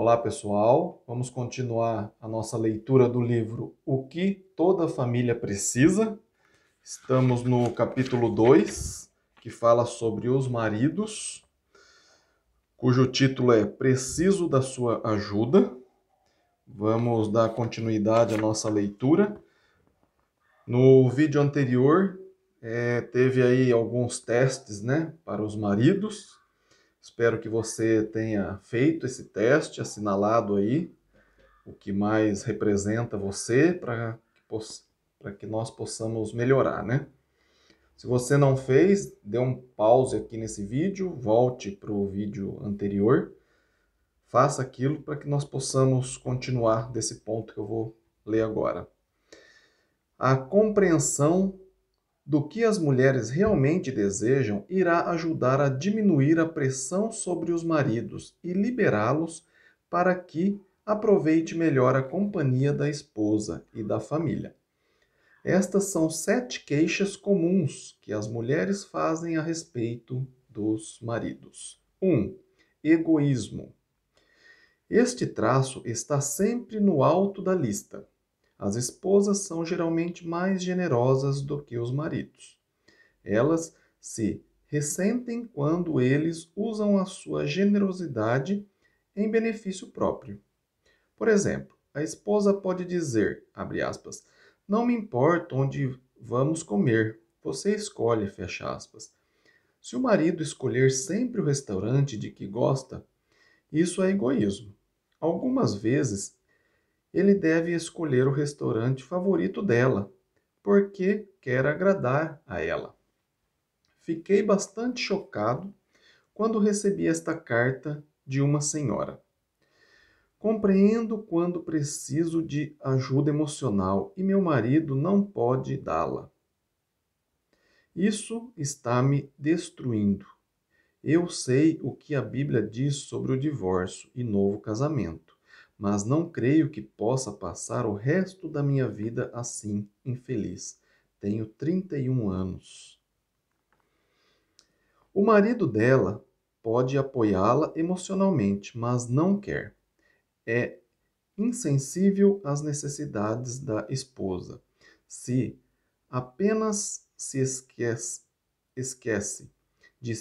Olá, pessoal. Vamos continuar a nossa leitura do livro O que Toda Família Precisa. Estamos no capítulo 2, que fala sobre os maridos, cujo título é Preciso da Sua Ajuda. Vamos dar continuidade à nossa leitura. No vídeo anterior, teve aí alguns testes, para os maridos. Espero que você tenha feito esse teste, assinalado aí o que mais representa você para que nós possamos melhorar, né? Se você não fez, dê um pause aqui nesse vídeo, volte para o vídeo anterior, faça aquilo para que nós possamos continuar desse ponto que eu vou ler agora. A compreensão do que as mulheres realmente desejam irá ajudar a diminuir a pressão sobre os maridos e liberá-los para que aproveite melhor a companhia da esposa e da família. Estas são 7 queixas comuns que as mulheres fazem a respeito dos maridos. 1. Egoísmo. Este traço está sempre no alto da lista. As esposas são geralmente mais generosas do que os maridos. Elas se ressentem quando eles usam a sua generosidade em benefício próprio. Por exemplo, a esposa pode dizer, abre aspas, não me importa onde vamos comer, você escolhe, fecha aspas. Se o marido escolher sempre o restaurante de que gosta, isso é egoísmo. Algumas vezes, ele deve escolher o restaurante favorito dela, porque quer agradar a ela. Fiquei bastante chocado quando recebi esta carta de uma senhora. Compreendo quando preciso de ajuda emocional e meu marido não pode dá-la. Isso está me destruindo. Eu sei o que a Bíblia diz sobre o divórcio e novo casamento, mas não creio que possa passar o resto da minha vida assim, infeliz. Tenho 31 anos. O marido dela pode apoiá-la emocionalmente, mas não quer. É insensível às necessidades da esposa. Se apenas se esquece de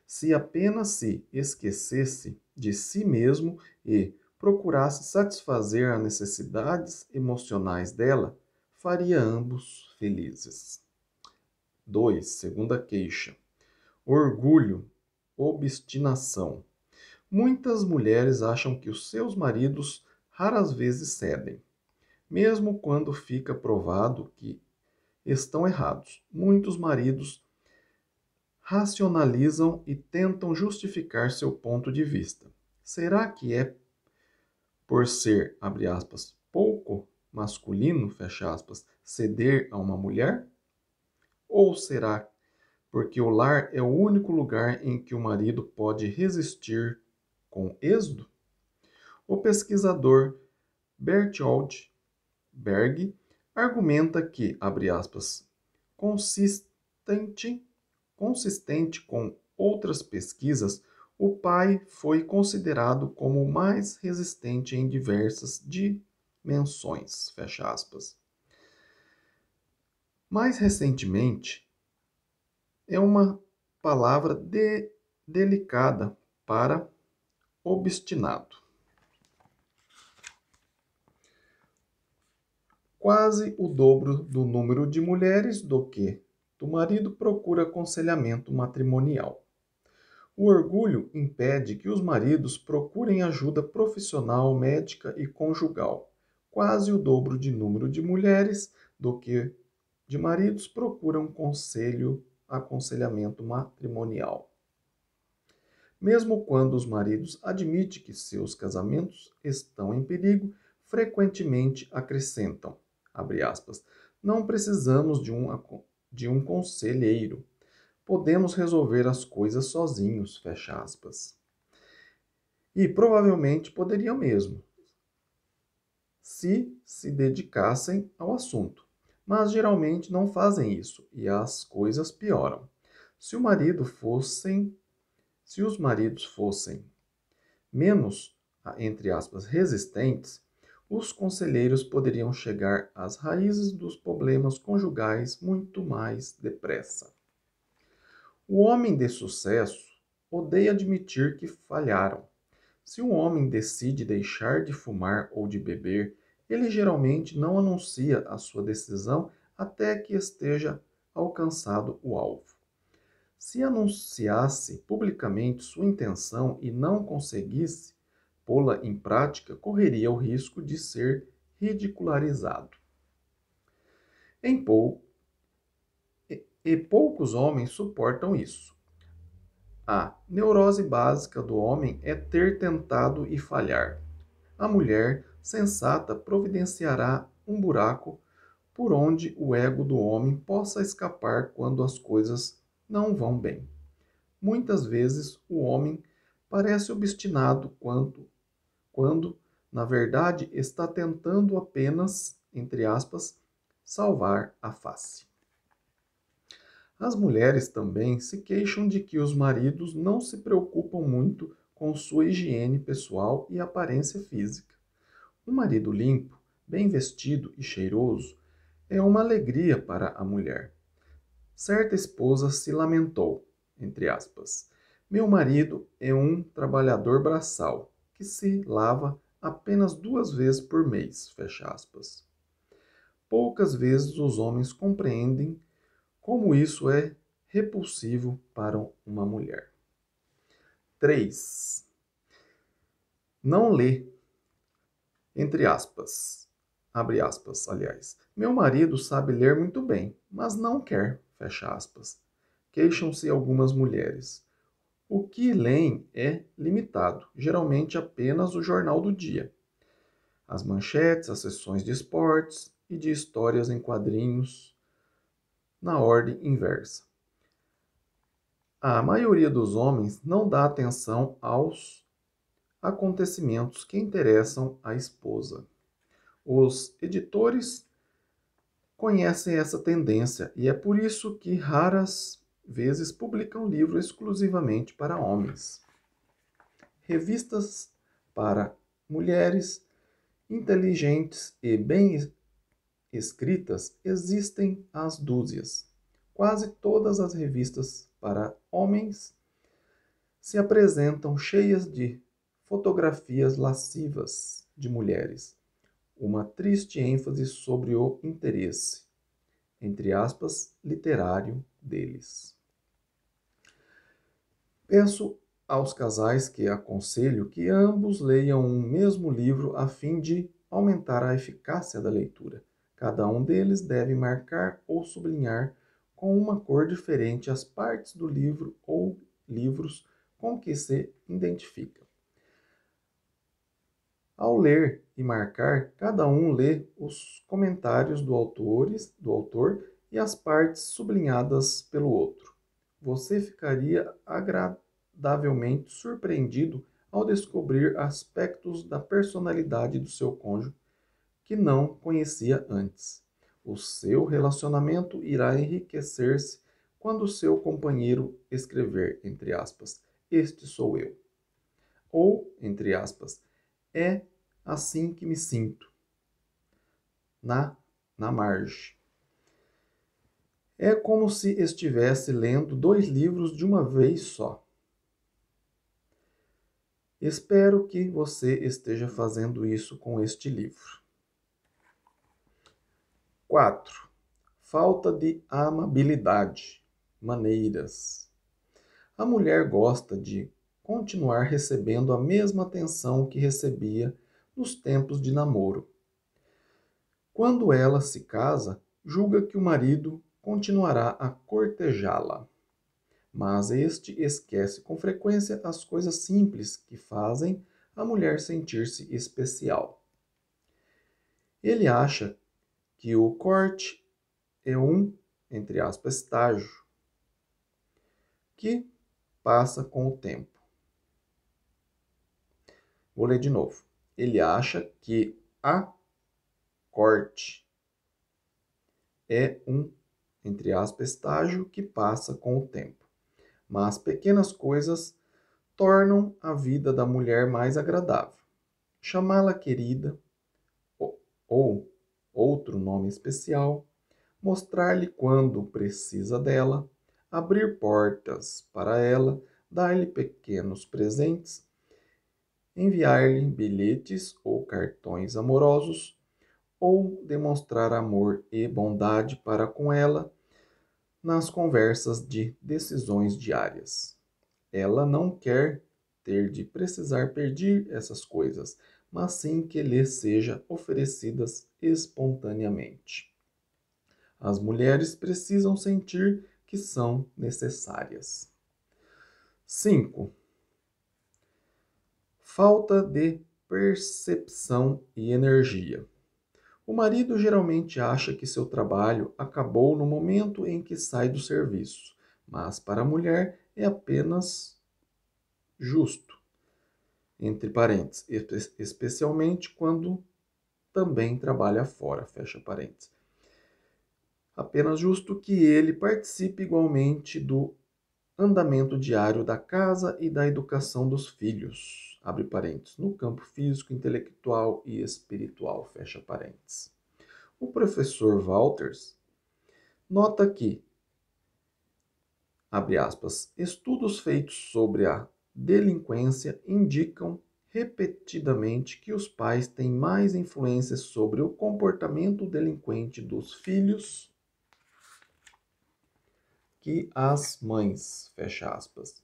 se apenas se esquecesse de si mesmo e procurasse satisfazer as necessidades emocionais dela, faria ambos felizes. 2. Segunda queixa. Orgulho, obstinação. Muitas mulheres acham que os seus maridos raras vezes cedem, mesmo quando fica provado que estão errados. Muitos maridos racionalizam e tentam justificar seu ponto de vista. Será que é por ser, abre aspas, pouco masculino, fecha aspas, ceder a uma mulher? Ou será porque o lar é o único lugar em que o marido pode resistir com êxito? O pesquisador Berthold Berg argumenta que, abre aspas, consistente com outras pesquisas, o pai foi considerado como o mais resistente em diversas dimensões, fecha aspas. Mais recentemente, é uma palavra delicada para obstinado. Quase o dobro do número de mulheres do que do marido procura aconselhamento matrimonial. O orgulho impede que os maridos procurem ajuda profissional, médica e conjugal. Quase o dobro de número de mulheres do que de maridos procuram aconselhamento matrimonial. Mesmo quando os maridos admitem que seus casamentos estão em perigo, frequentemente acrescentam, abre aspas, não precisamos de um conselheiro. Podemos resolver as coisas sozinhos, fecha aspas. E provavelmente poderiam mesmo, se dedicassem ao assunto. Mas geralmente não fazem isso e as coisas pioram. Se os maridos fossem menos entre aspas, resistentes, os conselheiros poderiam chegar às raízes dos problemas conjugais muito mais depressa. O homem de sucesso odeia admitir que falharam. Se um homem decide deixar de fumar ou de beber, ele geralmente não anuncia a sua decisão até que esteja alcançado o alvo. Se anunciasse publicamente sua intenção e não conseguisse pô-la em prática, correria o risco de ser ridicularizado. Poucos homens suportam isso. A neurose básica do homem é ter tentado e falhar. A mulher sensata providenciará um buraco por onde o ego do homem possa escapar quando as coisas não vão bem. Muitas vezes o homem parece obstinado quando, na verdade, está tentando apenas, entre aspas, salvar a face. As mulheres também se queixam de que os maridos não se preocupam muito com sua higiene pessoal e aparência física. Um marido limpo, bem vestido e cheiroso é uma alegria para a mulher. Certa esposa se lamentou, entre aspas, meu marido é um trabalhador braçal, que se lava apenas 2 vezes por mês, fecha aspas. Poucas vezes os homens compreendem como isso é repulsivo para uma mulher. 3. Não lê, entre aspas, abre aspas, aliás. Meu marido sabe ler muito bem, mas não quer, fecha aspas. Queixam-se algumas mulheres. O que leem é limitado, geralmente apenas o jornal do dia. As manchetes, as sessões de esportes e de histórias em quadrinhos na ordem inversa. A maioria dos homens não dá atenção aos acontecimentos que interessam a esposa. Os editores conhecem essa tendência e é por isso que raras vezes publicam livros exclusivamente para homens. Revistas para mulheres inteligentes e bem escritas existem às dúzias. Quase todas as revistas para homens se apresentam cheias de fotografias lascivas de mulheres, uma triste ênfase sobre o interesse, entre aspas, literário deles. Peço aos casais que aconselho que ambos leiam um mesmo livro a fim de aumentar a eficácia da leitura. Cada um deles deve marcar ou sublinhar com uma cor diferente as partes do livro ou livros com que se identifica. Ao ler e marcar, cada um lê os comentários do autor e as partes sublinhadas pelo outro. Você ficaria agradavelmente surpreendido ao descobrir aspectos da personalidade do seu cônjuge que não conhecia antes. O seu relacionamento irá enriquecer-se quando seu companheiro escrever, entre aspas, este sou eu. Ou, entre aspas, é assim que me sinto. Na margem. É como se estivesse lendo 2 livros de uma vez só. Espero que você esteja fazendo isso com este livro. 4. Falta de amabilidade. Maneiras. A mulher gosta de continuar recebendo a mesma atenção que recebia nos tempos de namoro. Quando ela se casa, julga que o marido continuará a cortejá-la. Mas este esquece com frequência as coisas simples que fazem a mulher sentir-se especial. Ele acha que o corte é um, entre aspas, estágio que passa com o tempo. Vou ler de novo. Ele acha que a corte é um, entre aspas, estágio que passa com o tempo. Mas pequenas coisas tornam a vida da mulher mais agradável. chamá-la querida, ou outro nome especial, mostrar-lhe quando precisa dela, abrir portas para ela, dar-lhe pequenos presentes, enviar-lhe bilhetes ou cartões amorosos, ou demonstrar amor e bondade para com ela nas conversas de decisões diárias. Ela não quer ter de precisar pedir essas coisas, mas sim que lhe seja oferecidas espontaneamente. As mulheres precisam sentir que são necessárias. 5. Falta de percepção e energia. O marido geralmente acha que seu trabalho acabou no momento em que sai do serviço, mas para a mulher é apenas justo, entre parênteses, especialmente quando também trabalha fora, fecha parênteses. Apenas justo que ele participe igualmente do andamento diário da casa e da educação dos filhos, abre parênteses, no campo físico, intelectual e espiritual, fecha parênteses. O professor Walters nota que, abre aspas, estudos feitos sobre a delinquência indicam repetidamente que os pais têm mais influência sobre o comportamento delinquente dos filhos que as mães, fecha aspas.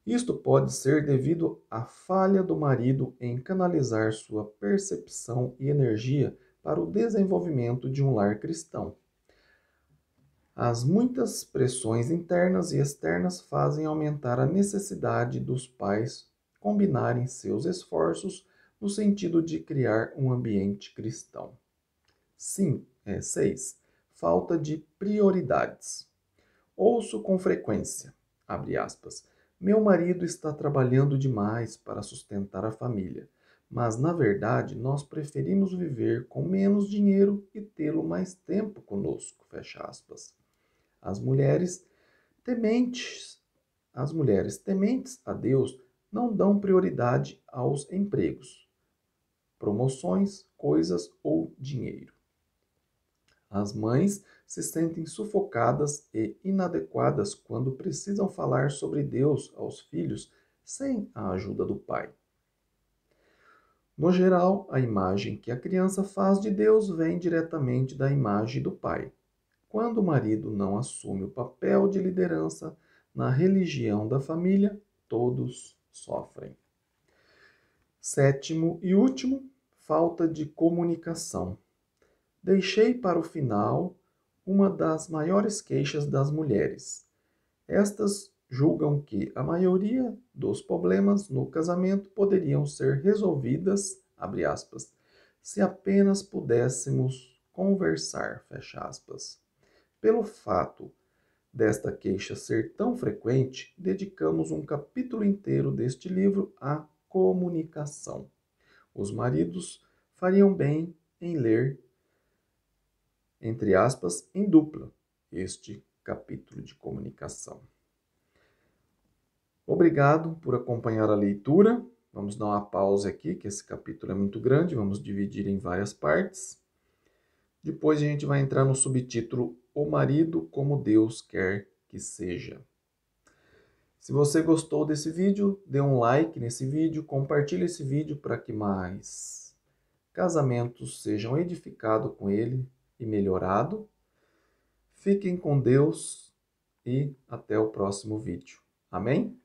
Isto pode ser devido à falha do marido em canalizar sua percepção e energia para o desenvolvimento de um lar cristão. As muitas pressões internas e externas fazem aumentar a necessidade dos pais combinarem seus esforços no sentido de criar um ambiente cristão. 6. Falta de prioridades. Ouço com frequência, abre aspas, meu marido está trabalhando demais para sustentar a família, mas na verdade nós preferimos viver com menos dinheiro e tê-lo mais tempo conosco, fecha aspas. As mulheres tementes a Deus não dão prioridade aos empregos, promoções, coisas ou dinheiro. As mães se sentem sufocadas e inadequadas quando precisam falar sobre Deus aos filhos sem a ajuda do pai. No geral, a imagem que a criança faz de Deus vem diretamente da imagem do pai. Quando o marido não assume o papel de liderança na religião da família, todos sofrem. 7º e último, falta de comunicação. Deixei para o final uma das maiores queixas das mulheres. Estas julgam que a maioria dos problemas no casamento poderiam ser resolvidas, abre aspas, se apenas pudéssemos conversar, fecha aspas. Pelo fato desta queixa ser tão frequente, dedicamos um capítulo inteiro deste livro à comunicação. Os maridos fariam bem em ler, entre aspas, em dupla, este capítulo de comunicação. Obrigado por acompanhar a leitura. Vamos dar uma pausa aqui, que esse capítulo é muito grande, vamos dividir em várias partes. Depois a gente vai entrar no subtítulo O Marido como Deus Quer que Seja. Se você gostou desse vídeo, dê um like nesse vídeo, compartilhe esse vídeo para que mais casamentos sejam edificados com ele e melhorados. Fiquem com Deus e até o próximo vídeo. Amém?